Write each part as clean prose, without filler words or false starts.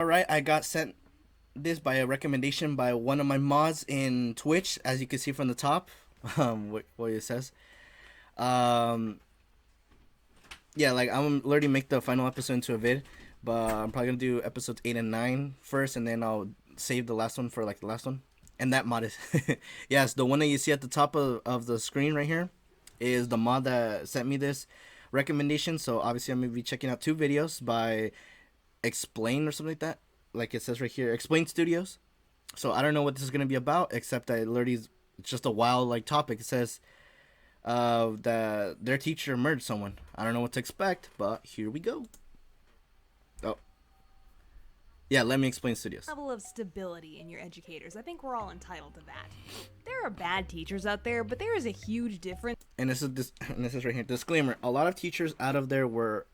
All right, I got sent this by a recommendation by one of my mods in Twitch, as you can see from the top. What it says. Um, yeah, like I'm already make the final episode into a vid, but I'm probably gonna do episodes 8 and 9 first, and then I'll save the last one for like the last one. And that mod is, yes, the one that you see at the top of the screen right here, is the mod that sent me this recommendation. So obviously I'm gonna be checking out two videos by Explain or something like that. Like it says right here, Explain Studios. So I don't know what this is gonna be about, except that it literally is just a wild like topic. It says that their teacher murdered someone. I don't know what to expect, but here we go. Oh, yeah, let me explain studios. Level of stability in your educators. I think we're all entitled to that. There are bad teachers out there, but there is a huge difference And this is right here. Disclaimer: a lot of teachers out of there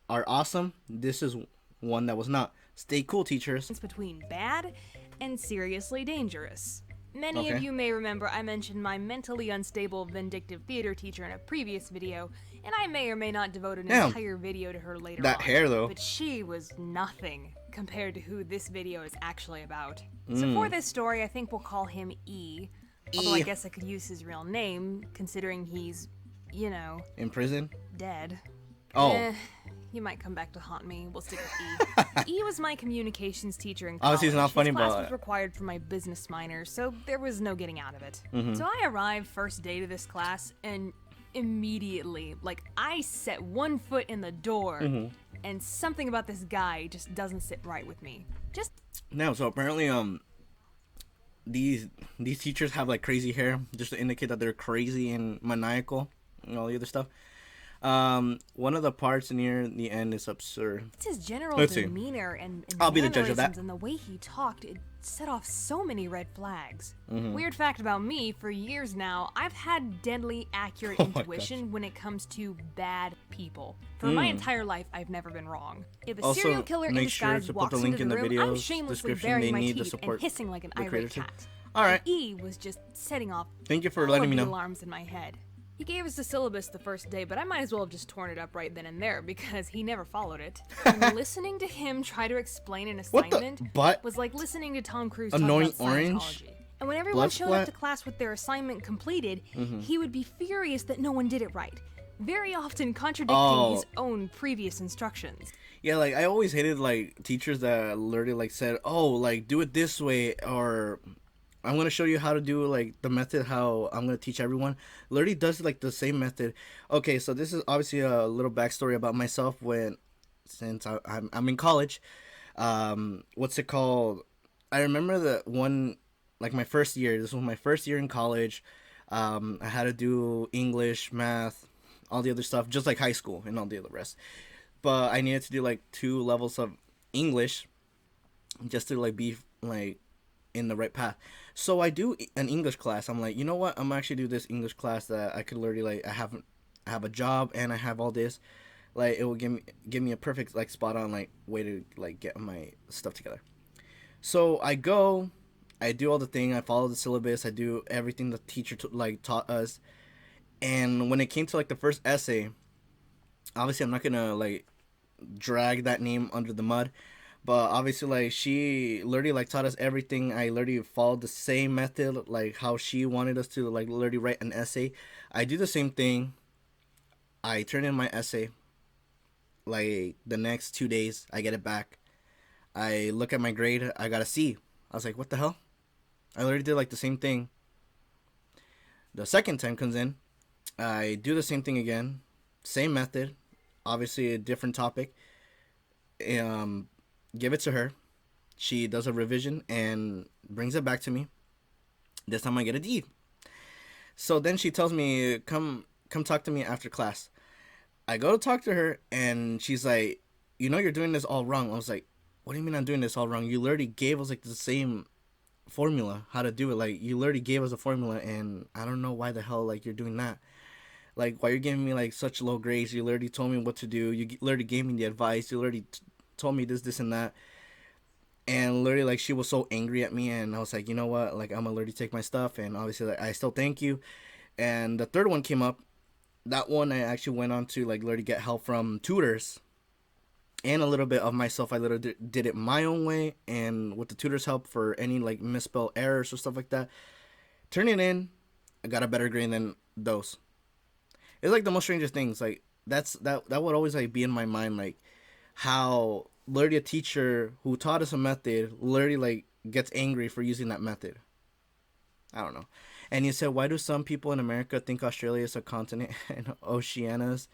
are awesome. This is one that was not. Stay cool, teachers. between bad and seriously dangerous. Many of Okay. you may remember I mentioned my mentally unstable, vindictive theater teacher in a previous video, and I may or may not devote an Damn. entire video to her later That on. hair, though. But she was nothing compared to who this video is actually about. So for this story, I think we'll call him E. Although I E. guess I could use his real name, considering he's, you know, In prison. dead. Oh, He might come back to haunt me. We'll stick with E. E was my communications teacher in college. Obviously, it's not funny, His class but- was required for my business minor, so there was no getting out of it. Mm-hmm. So I arrived first day to this class, and immediately, like, I set one foot in the door, Mm-hmm. and something about this guy just doesn't sit right with me. Just no. So apparently, these teachers have like crazy hair, just to indicate that they're crazy and maniacal and all the other stuff. One of the parts near the end is absurd. his general Let's see. demeanor and I'll be the judge of that. mannerisms and the way he talked, it set off so many red flags. Mm-hmm. Weird fact about me, for years now, I've had deadly accurate Oh my intuition when it comes to bad people. For my entire life, I've never been wrong. If a Also, serial killer in make sure disguise to put walks the link into in the the room, I'm video's shamelessly description. baring They my need the teeth and support hissing like an the irate creator too. cat. All right. And E was just setting off Thank you for all letting of me the know. alarms in my head. He gave us the syllabus the first day, but I might as well have just torn it up right then and there because he never followed it. And listening to him try to explain an What the assignment butt? was like listening to Tom Cruise Annoying talk about orange? Scientology. And when everyone Blood showed up splat? to class with their assignment completed, Mm-hmm. he would be furious that no one did it right, very often contradicting Oh. his own previous instructions. Yeah, like I always hated like teachers that literally like said, "Oh, like do it this way," or "I'm gonna show you how to do like the method how I'm gonna teach everyone." Literally does like the same method. Okay, so this is obviously a little backstory about myself since I'm in college. What's it called? I remember that one, like my first year. This was my first year in college. I had to do English, math, all the other stuff, just like high school and all the other rest. But I needed to do like 2 levels of English just to like be like in the right path. So I do an English class. I'm like, you know what? I'm actually do this English class that I could literally like I have a job and I have all this. Like it will give me a perfect like spot on like way to like get my stuff together. So I go, I do all the thing. I follow the syllabus. I do everything the teacher taught us. And when it came to like the first essay, obviously I'm not gonna like drag that name under the mud, but obviously like she literally like taught us everything. I literally followed the same method like how she wanted us to like literally write an essay. I do the same thing. I turn in my essay. Like the next 2 days I get it back. I look at my grade, I got a C. I was like, what the hell? I literally did like the same thing. The second time comes in, I do the same thing again, same method, obviously a different topic. Give it to her. She does a revision and brings it back to me. This time I get a D. So then she tells me, come talk to me after class. I go to talk to her and she's like, you know you're doing this all wrong. I was like, what do you mean I'm doing this all wrong? You literally gave us like the same formula how to do it. Like you literally gave us a formula and I don't know why the hell like you're doing that. Like why you're giving me like such low grades. You literally told me what to do. You literally gave me the advice. You literally told me this and that. And literally like she was so angry at me and I was like, you know what, like I'm gonna literally take my stuff. And obviously like I still thank you. And the third one came up. That one I actually went on to like literally get help from tutors. and a little bit of myself. I literally did it my own way, and with the tutor's help for any like misspell errors or stuff like that. Turn it in, I got a better grade than those. It's like the most strangest things. Like that would always like be in my mind, like how literally a teacher who taught us a method literally like gets angry for using that method. I don't know. And you said, why do some people in America think Australia is a continent and Oceania's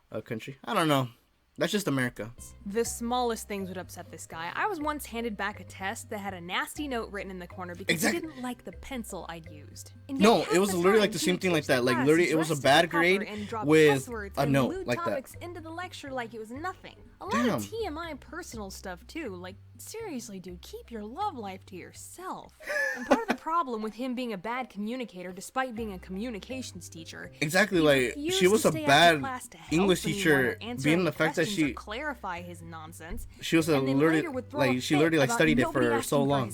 a country? I don't know. That's just America. The smallest things would upset this guy. I was once handed back a test that had a nasty note written in the corner because he didn't like the pencil I'd used. No, it was literally like the same thing like that. Like literally, it was a bad grade with a note like that. Into the lecture like it was nothing. A lot of TMI personal stuff too. Like seriously, dude, keep your love life to yourself. And part of the problem with him being a bad communicator, despite being a communications teacher, exactly, like she was a bad English teacher, being the fact that she clarify his nonsense. She was literally like studied it for so long.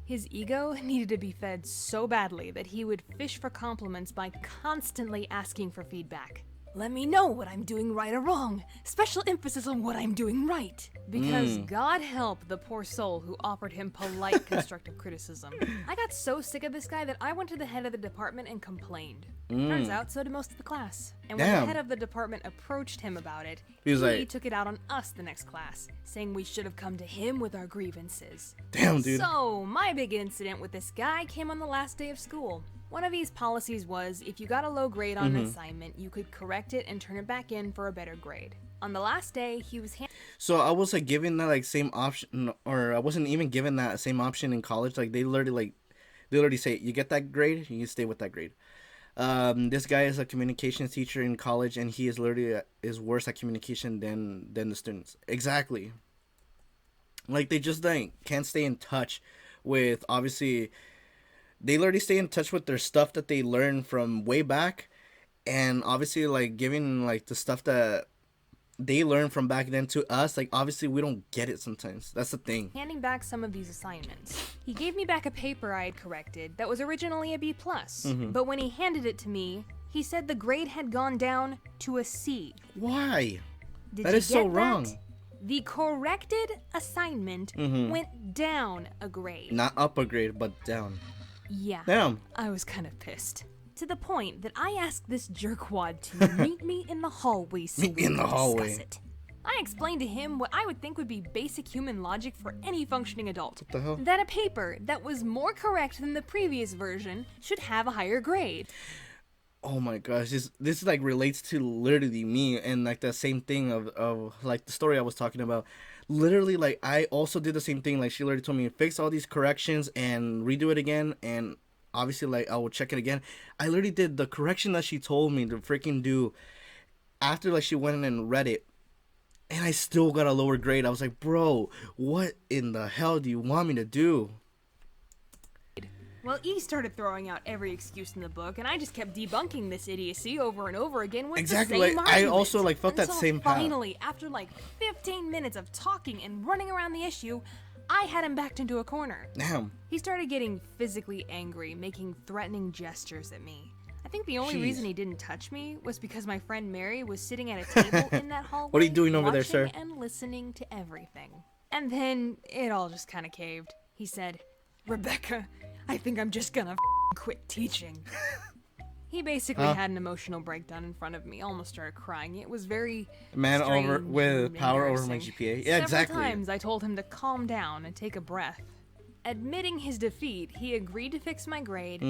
His ego needed to be fed so badly that he would fish for compliments by constantly asking for feedback. Let me know what I'm doing right or wrong. Special emphasis on what I'm doing right. Because God help the poor soul who offered him polite constructive criticism. I got so sick of this guy that I went to the head of the department and complained. Turns out so did most of the class. And when the head of the department approached him about it, he took it out on us the next class, saying we should have come to him with our grievances. Damn, dude. So, my big incident with this guy came on the last day of school. One of these policies was, if you got a low grade on an assignment, you could correct it and turn it back in for a better grade. On the last day, he was So I was like given that like same option, or I wasn't even given that same option in college. Like they literally say, you get that grade, you stay with that grade. This guy is a communications teacher in college, and he is literally is worse at communication than the students. Exactly. Like they just like can't stay in touch with, obviously they literally stay in touch with their stuff that they learned from way back, and obviously like giving like the stuff that they learned from back then to us. Like obviously we don't get it sometimes. That's the thing. Handing back some of these assignments. He gave me back a paper I had corrected that was originally a B+, but when he handed it to me, he said the grade had gone down to a C. Why? That is so wrong. The corrected assignment went down a grade. Not up a grade, but down. Yeah. Damn. I was kind of pissed. To the point that I asked this jerkwad to meet me in the hallway so we could discuss it. I explained to him what I would think would be basic human logic for any functioning adult. What the hell? That a paper that was more correct than the previous version should have a higher grade. Oh my gosh, this like relates to literally me, and like the same thing of like the story I was talking about. Literally, like I also did the same thing. Like she literally told me to fix all these corrections and redo it again, and obviously like I will check it again. I literally did the correction that she told me to freaking do after like she went in and read it, and I still got a lower grade. I was like, bro, what in the hell do you want me to do? Well, E started throwing out every excuse in the book, and I just kept debunking this idiocy over and over again with the same argument. I also like felt that same path. Finally, after like 15 minutes of talking and running around the issue, I had him backed into a corner. Damn. He started getting physically angry, making threatening gestures at me. I think the only reason he didn't touch me was because my friend Mary was sitting at a table in that hallway. What are you doing over there, sir? And listening to everything. And then it all just kind of caved. He said, "Rebecca, I think I'm just gonna quit teaching." He basically had an emotional breakdown in front of me, almost started crying. It was very over with power over my GPA. Yeah, exactly. Several times I told him to calm down and take a breath. Admitting his defeat, he agreed to fix my grade,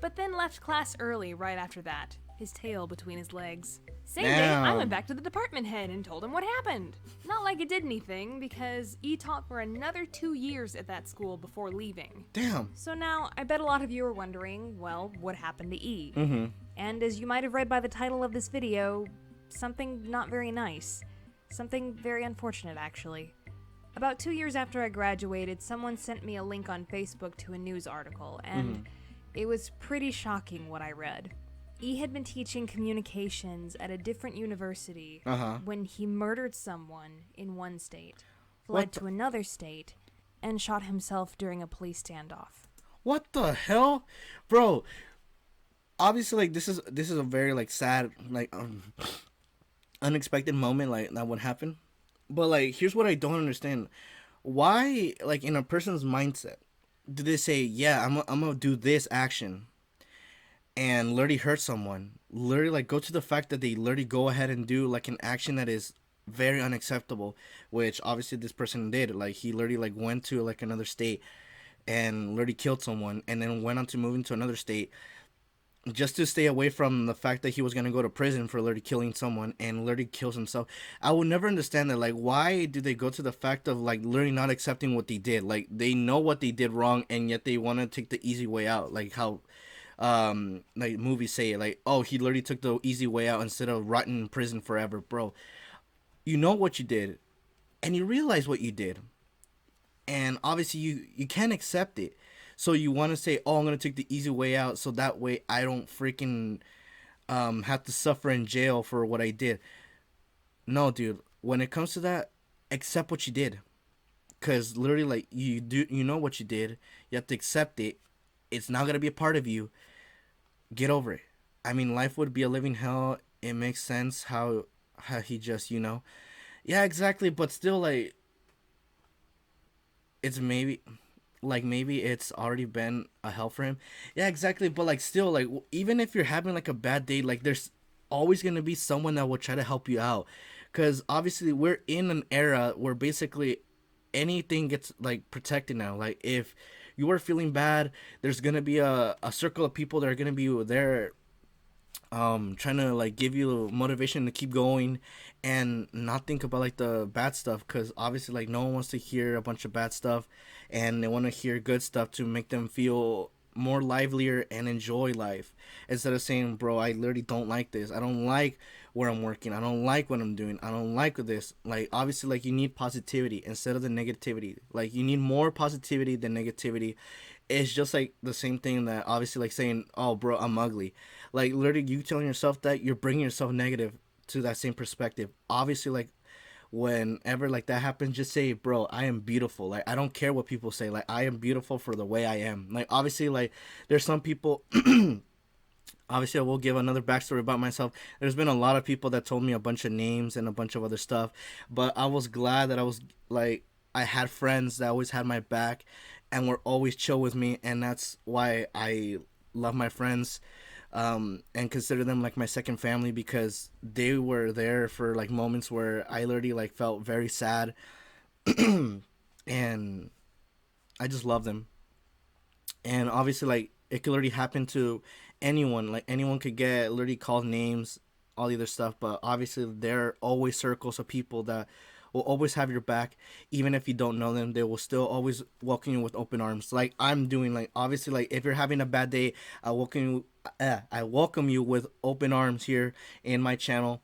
but then left class early right after that, his tail between his legs. Same day, I went back to the department head and told him what happened. Not like it did anything, because E taught for another 2 years at that school before leaving. Damn. So now, I bet a lot of you are wondering, well, what happened to E? And as you might have read by the title of this video, something not very nice. Something very unfortunate, actually. About 2 years after I graduated, someone sent me a link on Facebook to a news article, and it was pretty shocking what I read. E had been teaching communications at a different university when he murdered someone in one state, fled to another state, and shot himself during a police standoff. What the hell? Bro, obviously like this is a very like sad, like unexpected moment like that would happen. But like, here's what I don't understand: why, like, in a person's mindset, do they say, "Yeah, I'm gonna do this action," and literally hurt someone? Literally, like, go to the fact that they literally go ahead and do like an action that is very unacceptable, which obviously this person did. Like, he literally like went to like another state and literally killed someone, and then went on to move into another state just to stay away from the fact that he was gonna go to prison for literally killing someone and literally kills himself. I would never understand that. Like, why do they go to the fact of like literally not accepting what they did? Like, they know what they did wrong, and yet they want to take the easy way out. Like how, like movies say it, like, oh, he literally took the easy way out instead of rotting in prison forever, bro. You know what you did, and you realize what you did, and obviously you can't accept it. So you want to say, oh, I'm gonna take the easy way out, so that way I don't freaking have to suffer in jail for what I did. No, dude. When it comes to that, accept what you did, cause literally, like, you know what you did. You have to accept it. It's not gonna be a part of you. Get over it. I mean, life would be a living hell. It makes sense how he just, yeah, exactly. But still, like, it's maybe it's already been a hell for him. Yeah, exactly. But like, still, like, even if you're having like a bad day, like, there's always gonna be someone that will try to help you out, because obviously we're in an era where basically anything gets like protected now. Like, if you are feeling bad, there's gonna be a circle of people that are gonna be there, trying to like give you motivation to keep going and not think about like the bad stuff, because obviously like no one wants to hear a bunch of bad stuff, and they want to hear good stuff to make them feel more livelier and enjoy life, instead of saying, bro, I literally don't like this, I don't like where I'm working, I don't like what I'm doing, I don't like this. Like, obviously, like, you need positivity instead of the negativity. Like, you need more positivity than negativity. It's just like the same thing that obviously like saying, oh, bro, I'm ugly. Like, literally, you telling yourself that, you're bringing yourself negative to that same perspective. Obviously, like, whenever like that happens, just say, bro, I am beautiful. Like, I don't care what people say. Like, I am beautiful for the way I am. Like, obviously, like, there's some people. Obviously, I will give another backstory about myself. There's been a lot of people that told me a bunch of names and a bunch of other stuff, but I was glad that I was like, I had friends that always had my back and were always chill with me, and that's why I love my friends, and consider them like my second family, because they were there for like moments where I literally like felt very sad, and I just love them. And obviously, like, it could literally happen to anyone. Like, anyone could get literally called names, all the other stuff, but obviously there are always circles of people that will always have your back. Even if you don't know them, they will still always welcome you with open arms, like I'm doing. Like, obviously, like, if you're having a bad day, I welcome you with open arms here in my channel,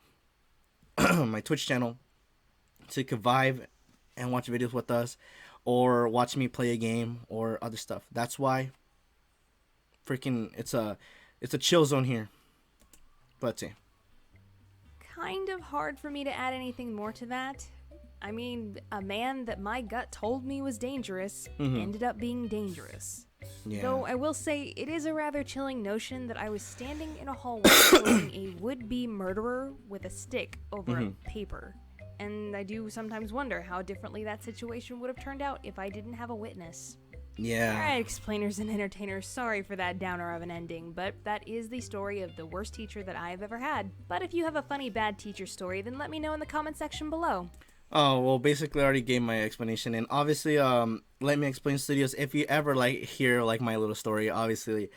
my Twitch channel, so you can vibe and watch videos with us, or watch me play a game or other stuff. That's why freaking it's a chill zone here. But Kind of hard for me to add anything more to that. I mean, a man that my gut told me was dangerous ended up being dangerous. yeah. Though I will say, it is a rather chilling notion that I was standing in a hallway holding a would-be murderer with a stick over a paper. And I do sometimes wonder how differently that situation would have turned out if I didn't have a witness. Yeah. Alright, explainers and entertainers, sorry for that downer of an ending, but that is the story of the worst teacher that I have ever had. But if you have a funny bad teacher story, then let me know in the comment section below. Oh, well, basically I already gave my explanation, and obviously, let me explain studios. If you ever like hear like my little story, obviously,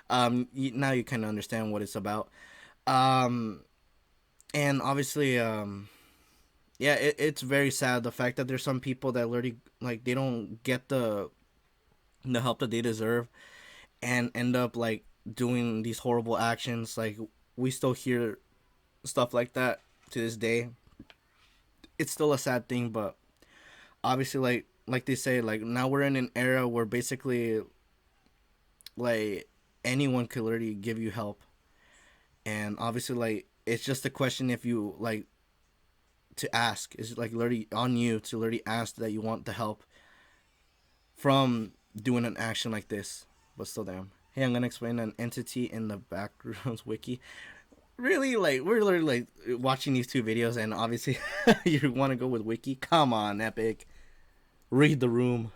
now you kind of understand what it's about. Um, and obviously, yeah, it's very sad the fact that there's some people that literally like they don't get the help that they deserve, and end up like doing these horrible actions. Like, we still hear stuff like that to this day. It's still a sad thing, but obviously, like they say, like, now we're in an era where basically like anyone could literally give you help, and obviously, like, it's just a question if you like to ask. It's like literally on you to literally ask that you want the help from doing an action like this. But still, damn. Hey, I'm gonna explain an entity in the backgrounds wiki. Really, like we're literally like watching these two videos, and obviously you want to go with Wiki. Come on, Epic, read the room.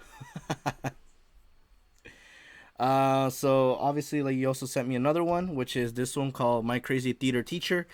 So obviously, like you also sent me another one, which is this one called "My Crazy Theater Teacher."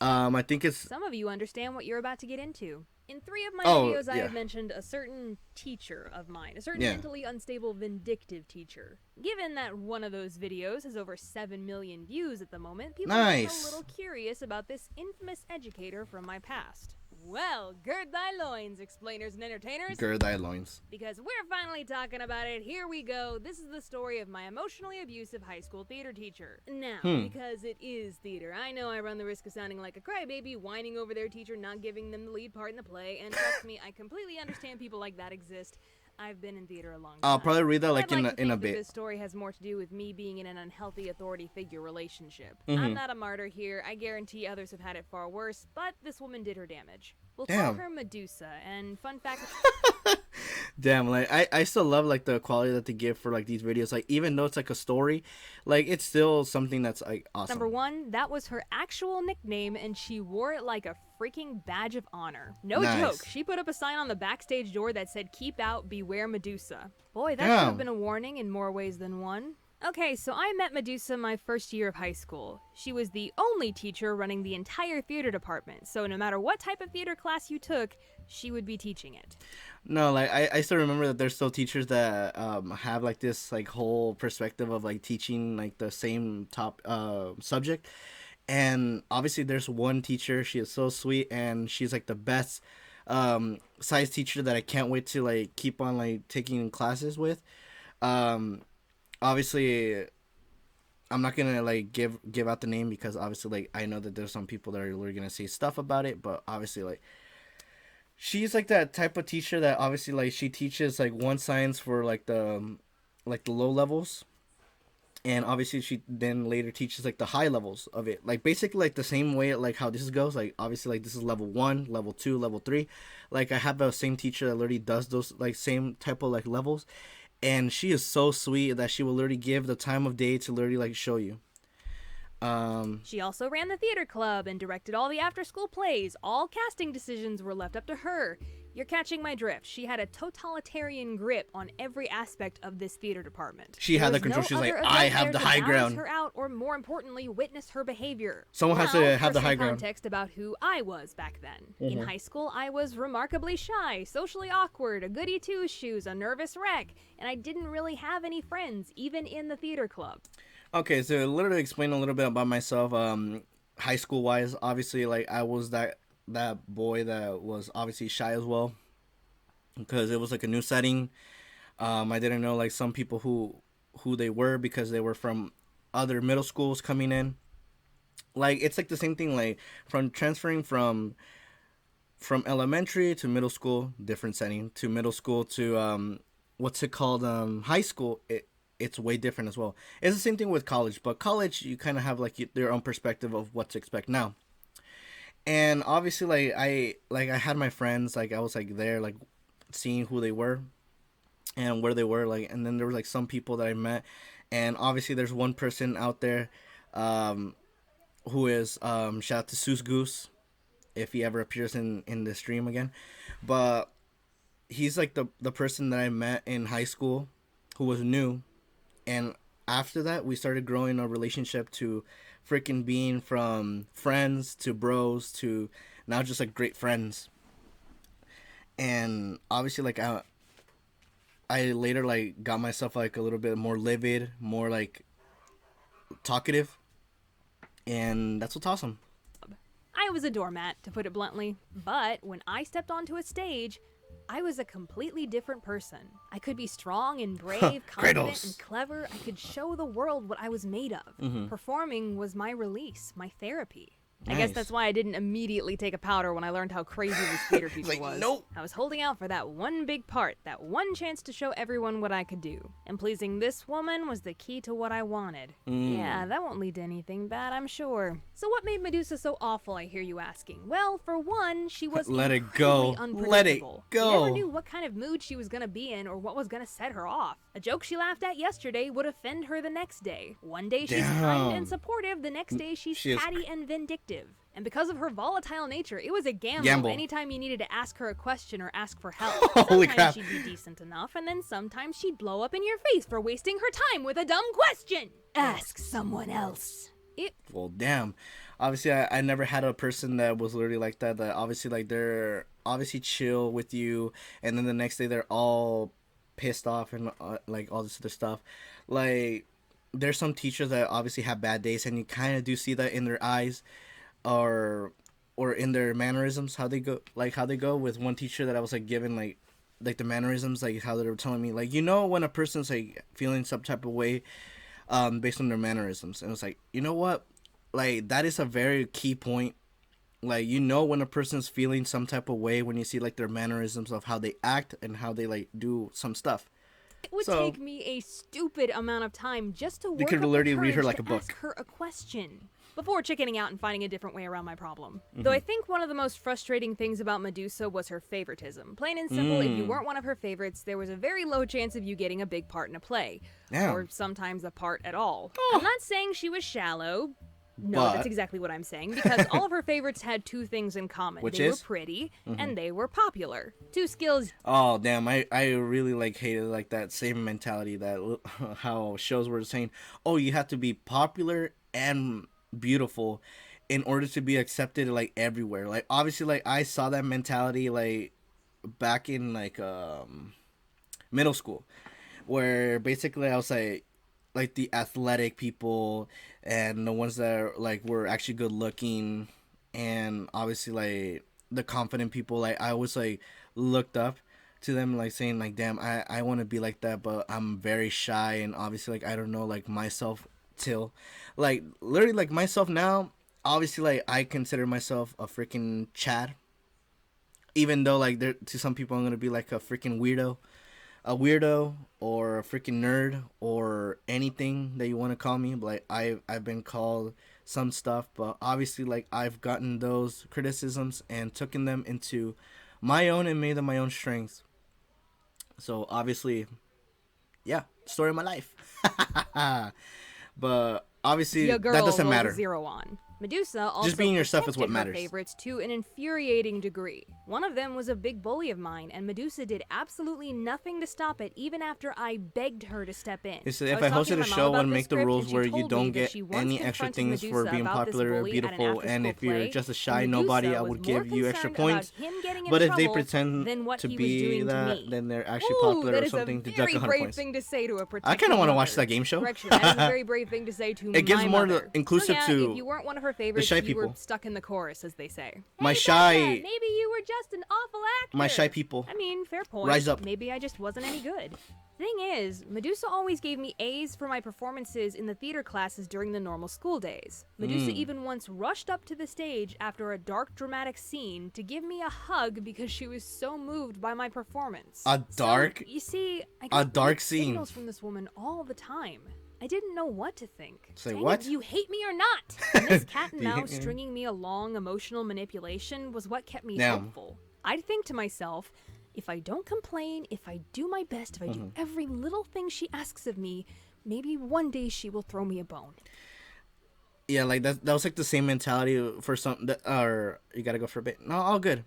I think it's Some of you understand what you're about to get into. In 3 of my oh videos, I yeah have mentioned a certain teacher of mine, a certain yeah mentally unstable, vindictive teacher. Given that one of those videos has over 7 million views at the moment, people are getting a nice. little curious about this infamous educator from my past. Well, gird thy loins, explainers and entertainers. Gird thy loins. Because we're finally talking about it. Here we go. This is the story of my emotionally abusive high school theater teacher. Now, because it is theater, I know I run the risk of sounding like a crybaby, whining over their teacher not giving them the lead part in the play, and trust me, I completely understand people like that exist. I've been in theater a long time. I'll probably read that like I'd in like to in a think that bit. this story has more to do with me being in an unhealthy authority figure relationship. I'm not a martyr here. I guarantee others have had it far worse, but this woman did her damage. We'll call Damn. her Medusa, and fun fact... Damn, like I still love like the quality that they give for like these videos. Like even though it's like a story, like it's still something that's like awesome. Number 1, that was her actual nickname, and she wore it like a freaking badge of honor. No Nice. joke. She put up a sign on the backstage door that said, "Keep out, beware Medusa." Boy, that should Damn. have been a warning in more ways than one. Okay, so I met Medusa my first year of high school. She was the only teacher running the entire theater department, so no matter what type of theater class you took, she would be teaching it. No, like I still remember that there's still teachers that have like this like whole perspective of like teaching like the same top subject, and obviously there's one teacher. She is so sweet, and she's like the best science teacher that I can't wait to like keep on like taking classes with. Obviously I'm not gonna like give out the name because obviously like I know that there's some people that are gonna say stuff about it, but obviously like she's like that type of teacher that obviously like she teaches like one science for like the low levels, and obviously she then later teaches like the high levels of it, like basically like the same way like how this goes. Like obviously like this is level 1, level 2, level 3. Like I have the same teacher that literally does those like same type of like levels, and she is so sweet that she will literally give the time of day to literally like show you. She also ran the theater club and directed all the after-school plays. All casting decisions were left up to her. You're catching my drift. She had a totalitarian grip on every aspect of this theater department. She had the control. She's like, I have the high ground. Her out, or more importantly, witness her behavior. Someone has to have the high ground. Context about who I was back then. In high school, I was remarkably shy, socially awkward, a goody two-shoes, a nervous wreck, and I didn't really have any friends, even in the theater club. Okay, so literally explain a little bit about myself. High school wise, obviously, like I was that boy that was obviously shy as well, because it was like a new setting. I didn't know like some people who they were because they were from other middle schools coming in. Like it's like the same thing, like from transferring from elementary to middle school, different setting, to middle school to what's it called, high school. It's way different as well. It's the same thing with college, but college you kind of have like your own perspective of what to expect now. And obviously like I had my friends, like I was like there like seeing who they were and where they were, like, and then there was like some people that I met, and obviously there's one person out there who is shout out to Seuss Goose if he ever appears in the stream again, but he's like the person that I met in high school who was new. And after that, we started growing our relationship to freaking being from friends to bros to now just like great friends. And obviously, like I later like got myself like a little bit more livid, more like talkative, and that's what's awesome. I was a doormat, to put it bluntly, but when I stepped onto a stage, I was a completely different person. I could be strong and brave, confident Kratos. and clever. I could show the world what I was made of. Performing was my release, my therapy. I guess that's Nice. why I didn't immediately take a powder when I learned how crazy this theater teacher Like, was. nope. I was holding out for that one big part, that one chance to show everyone what I could do. And pleasing this woman was the key to what I wanted. Yeah, that won't lead to anything bad, I'm sure. So what made Medusa so awful, I hear you asking? Well, for one, she was Let it incredibly go. unpredictable. Let it You never go. knew what kind of mood she was gonna be in or what was gonna set her off. A joke she laughed at yesterday would offend her the next day. One day she's kind Damn. and supportive, the next day she's She is catty and vindictive. And because of her volatile nature, it was a Gamble. anytime you needed to ask her a question or ask for help. Holy Sometimes crap. she'd be decent enough, and then sometimes she'd blow up in your face for wasting her time with a dumb question. Ask someone else. Well, damn. Obviously, I never had a person that was literally like that. That obviously, like, they're obviously chill with you, and then the next day they're all pissed off and like all this other stuff. Like, there's some teachers that obviously have bad days, and you kind of do see that in their eyes, or in their mannerisms, how they go with one teacher that I was like given like the mannerisms, like how they were telling me, like, when a person's like feeling some type of way based on their mannerisms. And it's like, you know what, like, that is a very key point. Like, when a person's feeling some type of way when you see like their mannerisms of how they act and how they like do some stuff. It would So- take me a stupid amount of time just to work could up the literally read her courage like to a book. ask her a question before chickening out and finding a different way around my problem. Mm-hmm. Though I think one of the most frustrating things about Medusa was her favoritism. Plain and simple, if you weren't one of her favorites, there was a very low chance of you getting a big part in a play. Damn. Or sometimes a part at all. I'm not saying she was shallow. No, But- that's exactly what I'm saying, because all of her favorites had two things in common. Which they is? were pretty, and they were popular. Two skills Oh damn! I really like hated like that same mentality that how shows were saying, oh, you have to be popular and beautiful in order to be accepted like everywhere. Like, obviously, like, I saw that mentality like back in like middle school, where basically I was like the athletic people and the ones that like were actually good looking, and obviously like the confident people. Like, I always like looked up to them, like saying like, damn, I want to be like that, but I'm very shy, and obviously like I don't know like myself till like literally like myself now. Obviously, like, I consider myself a freaking Chad, even though like there to some people I'm gonna be like a freaking weirdo or a freaking nerd or anything that you want to call me. But like, I've been called some stuff, but obviously like I've gotten those criticisms and taken them into my own and made them my own strengths. So obviously, yeah, story of my life. But obviously your girl that doesn't rolls matter. a zero on. Medusa also being yourself is what protected her matters. favorites to an infuriating degree. One of them was a big bully of mine, and Medusa did absolutely nothing to stop it, even after I begged her to step in. He said, if was I talking hosted to a my mom show about and this make the script, rules and she where you told me don't that get she once any extra confronted things for Medusa being about this popular or bully at an beautiful, and after-school if you're play, just a shy and nobody, Medusa I would was more give you extra concerned about points. him getting in But if they trouble pretend than what to he was be doing to that, me. then they're actually Ooh, popular that or is something a to very deduct 100 brave points. thing to say to a I kind of want to watch mother. that game show. Correction, that is a very brave thing to say to It gives my more mother. inclusive so, yeah, to if you weren't one of her favorites, shy you were people. stuck in the chorus, as they say. My Hey, shy- Becca, maybe you were just an awful actor. My shy people. I mean, fair point. Rise up. Maybe I just wasn't any good. Thing is, Medusa always gave me A's for my performances in the theater classes during the normal school days. Medusa even once rushed up to the stage after a dark, dramatic scene to give me a hug because she was so moved by my performance. A dark- So, you see, I got dark mixed scene. signals from this woman all the time. I didn't know what to think. Say Dang what? It, do you hate me or not? And this cat and Do you hate mouse me? stringing me along emotional manipulation was what kept me Damn. hopeful. I'd think to myself, if I don't complain, if I do my best, if I do every little thing she asks of me, maybe one day she will throw me a bone. Yeah, like that was like the same mentality for some that, or you gotta go for a bit. No, all good.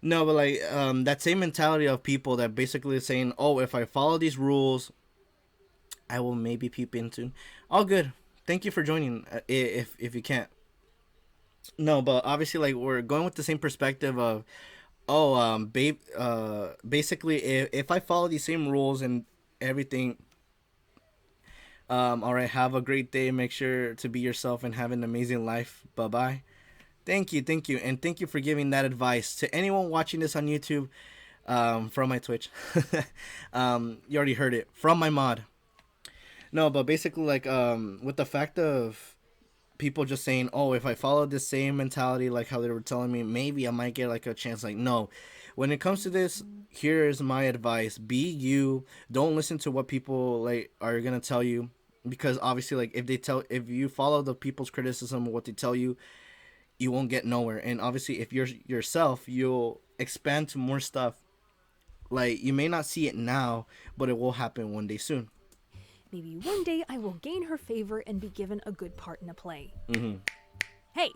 No, but like that same mentality of people that basically saying, oh, if I follow these rules, I will maybe peep into. All good. Thank you for joining. If you can't. No, but obviously like we're going with the same perspective of, oh, basically if I follow these same rules and everything. All right, have a great day. Make sure to be yourself and have an amazing life. Bye-bye. Thank you. And thank you for giving that advice to anyone watching this on YouTube, from my Twitch. You already heard it from my mod. No, but basically like with the fact of people just saying, oh, if I follow the same mentality like how they were telling me, maybe I might get like a chance. Like, no, when it comes to this, here's my advice: be you. Don't listen to what people like are gonna tell you, because obviously, like if you follow the people's criticism of what they tell you, you won't get nowhere. And obviously, if you're yourself, you'll expand to more stuff. Like, you may not see it now, but it will happen one day soon. Maybe one day I will gain her favor and be given a good part in a play. Mm-hmm. Hey,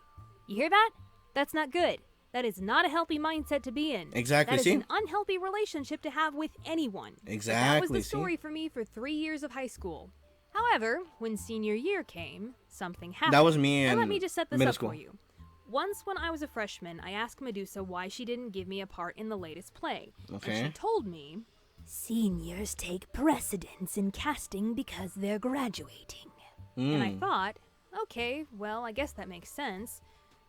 you hear that? That's not good. That is not a healthy mindset to be in. Exactly. That is See? an unhealthy relationship to have with anyone. Exactly. But that was the story for me for 3 years of high school. However, when senior year came, something happened. That was me And in let me just set this middle up school. for you. Once when I was a freshman, I asked Medusa why she didn't give me a part in the latest play. Okay. And she told me, seniors take precedence in casting because they're graduating. And I thought, okay, well, I guess that makes sense.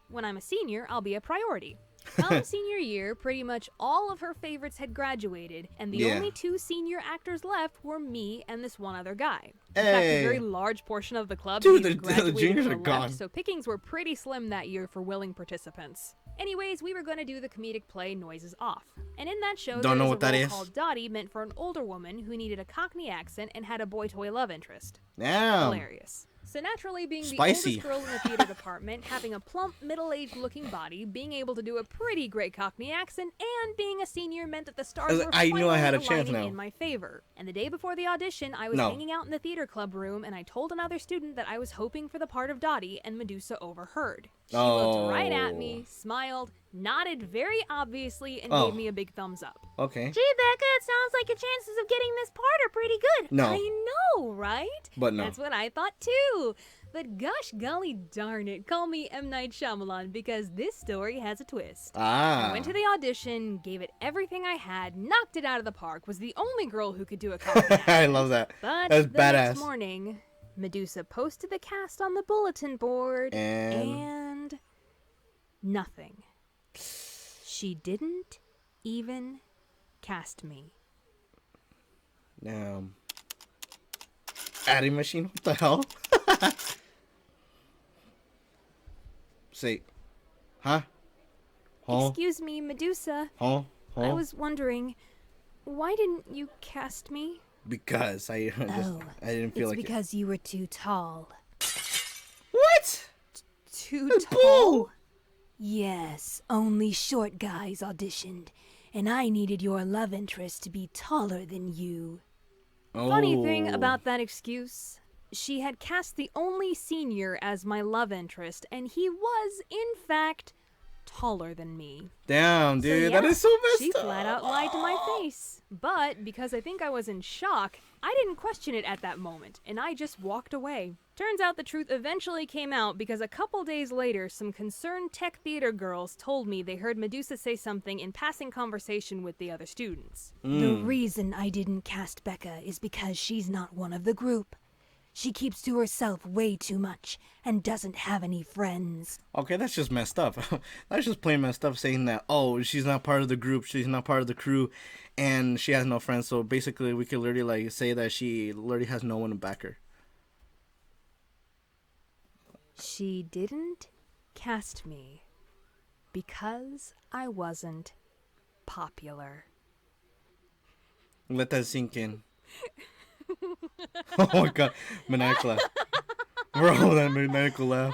When I'm a senior, I'll be a priority. Come senior year, pretty much all of her favorites had graduated, and the only 2 senior actors left were me and this one other guy. In fact, a very large portion of the club Dude, either the graduated juniors or are left, gone. so pickings were pretty slim that year for willing participants. Anyways, we were going to do the comedic play Noises Off. And in that show, Don't know there was what a that role is. called Dottie, meant for an older woman who needed a Cockney accent and had a boy-toy love interest. Damn. Hilarious. So naturally, being Spicy. the oldest girl in the theater department, having a plump, middle-aged looking body, being able to do a pretty great Cockney accent, and being a senior meant that the stars were I knew I had a finally chance aligning now. in my favor. And the day before the audition, I was hanging out in the theater club room, and I told another student that I was hoping for the part of Dottie, and Medusa overheard. She looked right at me, smiled, nodded very obviously, and gave me a big thumbs up. Okay. Gee, Becca, it sounds like your chances of getting this part are pretty good. No. I know, right? But no. That's what I thought too. But gosh golly darn it, call me M. Night Shyamalan, because this story has a twist. I went to the audition, gave it everything I had, knocked it out of the park, was the only girl who could do a Cockney accent. I love that. But That's the badass. next morning, Medusa posted the cast on the bulletin board, and nothing. She didn't even cast me. Adding machine? What the hell? Say, huh? Excuse me, Medusa. I I was wondering, why didn't you cast me? Because I didn't feel like it. because you were too tall. What? Too That's tall? bull. Yes, only short guys auditioned, and I needed your love interest to be taller than you. Funny thing about that excuse, she had cast the only senior as my love interest, and he was, in fact, taller than me. Damn, dude, So, that is so messed she up. flat out lied to my face. But because I think I was in shock, I didn't question it at that moment, and I just walked away. Turns out the truth eventually came out because a couple days later, some concerned tech theater girls told me they heard Medusa say something in passing conversation with the other students. The reason I didn't cast Becca is because she's not one of the group. She keeps to herself way too much and doesn't have any friends. Okay, that's just messed up. That's just plain messed up saying that, oh, she's not part of the group, she's not part of the crew, and she has no friends. So basically, we could literally like say that she literally has no one to back her. She didn't cast me because I wasn't popular. Let that sink in. Oh my god, maniacal laugh. Bro, that maniacal laugh.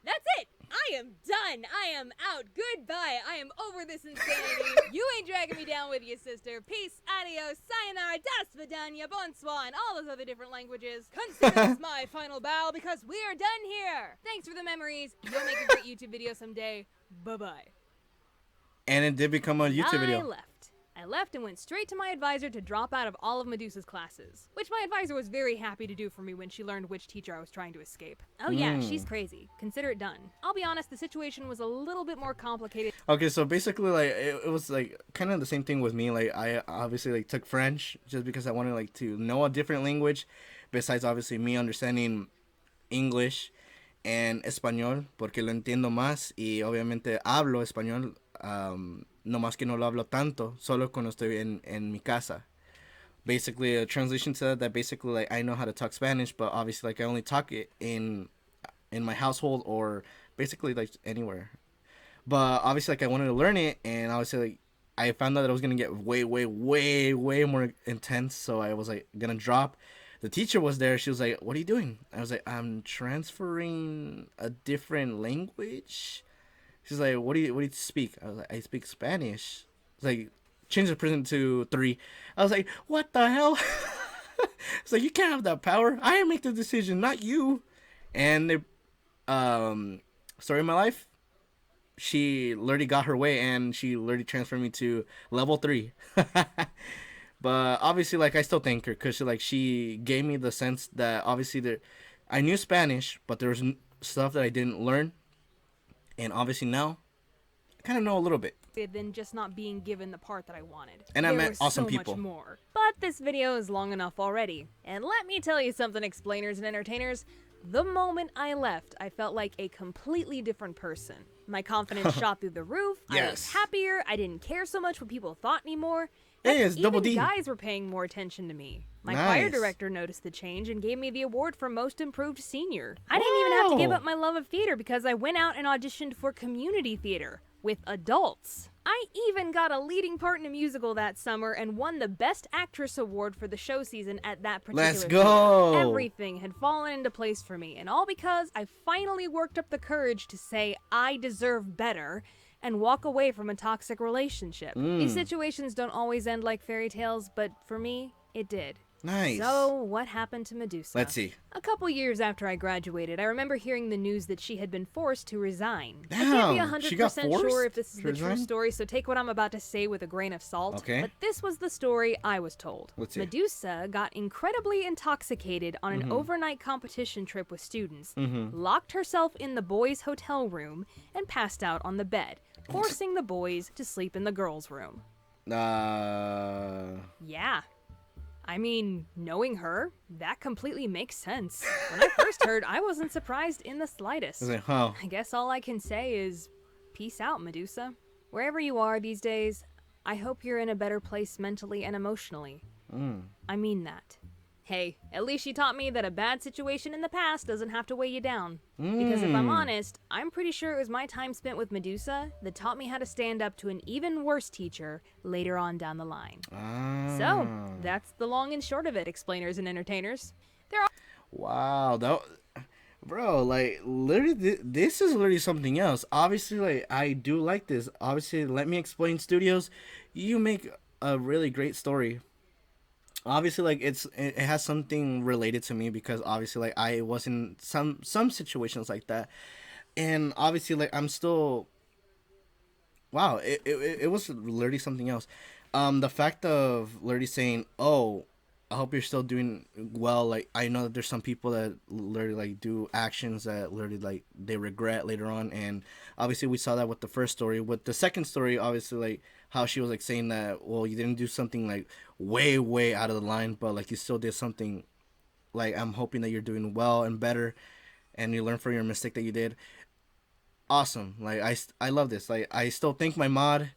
That's it! I am done! I am out! Goodbye! I am over this insanity! You ain't dragging me down with you, sister! Peace, adios, sayonara, das vidanya, bonsoir, and all those other different languages. Consider this my final bow because we are done here! Thanks for the memories. You'll make a great YouTube video someday. Bye-bye. And it did become a YouTube video. I left and went straight to my advisor to drop out of all of Medusa's classes, which my advisor was very happy to do for me when she learned which teacher I was trying to escape. Oh yeah, she's crazy. Consider it done. I'll be honest, the situation was a little bit more complicated. Okay, so basically, like, it was like kind of the same thing with me. Like, I obviously like took French just because I wanted like to know a different language, besides obviously me understanding English and español, porque lo entiendo más y obviamente hablo español. No más que no lo hablo tanto, solo cuando estoy en mi casa. basically a translation to that, basically like I know how to talk Spanish, but obviously like I only talk it in my household or basically like anywhere. But obviously like I wanted to learn it, and obviously like I found out that it was gonna get way more intense, so I was like gonna drop. The teacher was there. She was like, "What are you doing?" I was like, "I'm transferring a different language." She's like, "What do you speak?" I was like, "I speak Spanish." It's like, change the percent to 3. I was like, "What the hell?" It's like, you can't have that power. I make the decision, not you. And they, story of my life, she literally got her way, and she literally transferred me to level 3. But obviously, like, I still thank her because she gave me the sense that obviously I knew Spanish, but there was stuff that I didn't learn, and obviously now I kind of know a little bit. Than just not being given the part that I wanted. And I There met was awesome so people. much more. But this video is long enough already. And let me tell you something, explainers and entertainers. The moment I left, I felt like a completely different person. My confidence shot through the roof. I was Yes. happier. I didn't care so much what people thought anymore. Hey, Heck, it's Double even D. guys were paying more attention to me. My choir Nice. director noticed the change and gave me the award for Most Improved Senior. I didn't even have to give Wow. up my love of theater because I went out and auditioned for community theater with adults. I even got a leading part in a musical that summer and won the Best Actress award for the show season at that particular Let's theater. go. Everything had fallen into place for me, and all because I finally worked up the courage to say I deserve better and walk away from a toxic relationship. These situations don't always end like fairy tales, but for me, it did. Nice. So, what happened to Medusa? Let's see. A couple years after I graduated, I remember hearing the news that she had been forced to resign. I Damn, can't be she got 100% forced sure if this is to the true resign? story, so take what I'm about to say with a grain of salt. Okay. But this was the story I was told. Let's see. Medusa got incredibly intoxicated on an overnight competition trip with students, locked herself in the boys' hotel room, and passed out on the bed, forcing the boys to sleep in the girls' room. Yeah. I mean, knowing her, that completely makes sense. When I first heard, I wasn't surprised in the slightest. I was like, huh. I guess all I can say is, peace out, Medusa. Wherever you are these days, I hope you're in a better place mentally and emotionally. I mean that. Hey, at least she taught me that a bad situation in the past doesn't have to weigh you down. Because if I'm honest, I'm pretty sure it was my time spent with Medusa that taught me how to stand up to an even worse teacher later on down the line. So, that's the long and short of it, explainers and entertainers. There are Wow, bro, like literally, this is literally something else. Obviously, like I do like this. Obviously, Let Me Explain Studios, you make a really great story. Obviously, like it has something related to me because obviously, like I was in some situations like that, and obviously, like I'm still. Wow, it was literally something else. The fact of literally saying, "Oh, I hope you're still doing well." Like I know that there's some people that literally like do actions that literally like they regret later on, and obviously we saw that with the first story. With the second story, obviously like how she was like saying that, well, you didn't do something like way out of the line, but like you still did something. Like I'm hoping that you're doing well and better, and you learn from your mistake that you did. Awesome. Like I love this. Like I still thank my mod,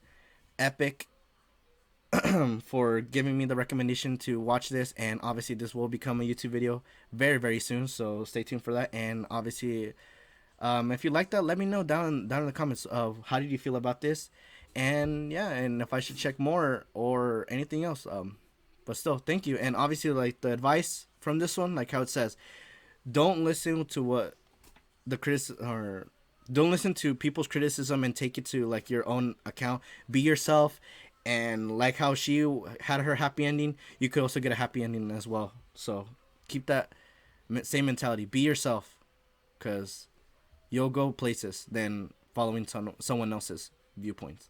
Epic, for giving me the recommendation to watch this, and obviously this will become a YouTube video very soon, so stay tuned for that. And obviously if you like that, let me know down in the comments of how did you feel about this, and yeah, and if I should check more or anything else. But still, thank you. And obviously like the advice from this one, like how it says, don't listen to what the don't listen to people's criticism and take it to like your own account. Be yourself, and like how she had her happy ending, you could also get a happy ending as well. So keep that same mentality. Be yourself, because you'll go places than following someone else's viewpoints.